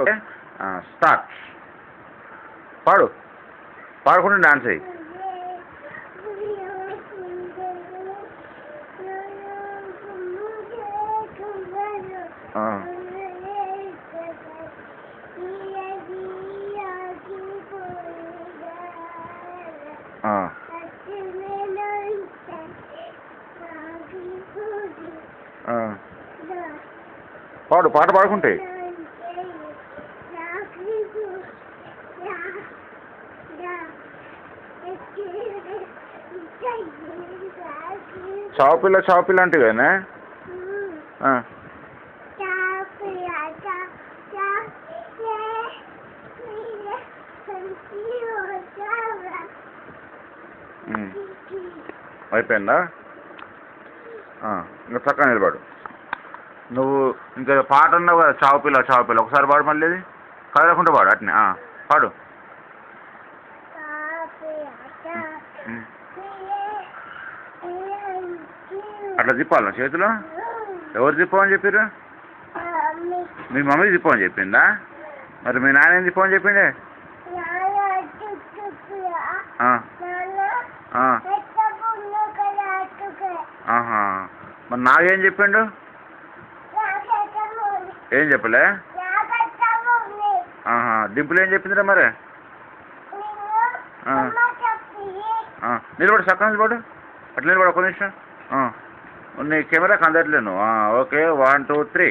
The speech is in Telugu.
Okay start. పాడు, పాడుకుంటూ డాన్స్ అయ్యి. పాడు, పాట పాడుకుంటే. చావుపిల్ల చావుపిల్ల అంటే కదా. అయిపోయిందా? ఇంకా చక్కగా నిలబడు. నువ్వు ఇంకా పాట ఉన్నావు కదా, చావుపిల్ల చావుపిల్ల, ఒకసారి పాడు మళ్ళీ. అది కదలకుండా పాడు, అట్నే పాడు. అట్లా తిప్పాలి చేతిలో. ఎవరు తిప్పమని చెప్పారు? మీ మమ్మీ తిప్పమని చెప్పిందా? మరి మీ నాన్న ఏం తిప్పమని చెప్పిండే? మరి నాకేం చెప్పిండు? ఏం చెప్పలే? డింపులు ఏం చెప్పిందిరా మరి? నిలబడు, చక్కగా నిలబడు. అట్లా నిలబడు, ఒక నిమిషం. నీ కెమెరాకి అందట్లేను. ఓకే 1 2 3.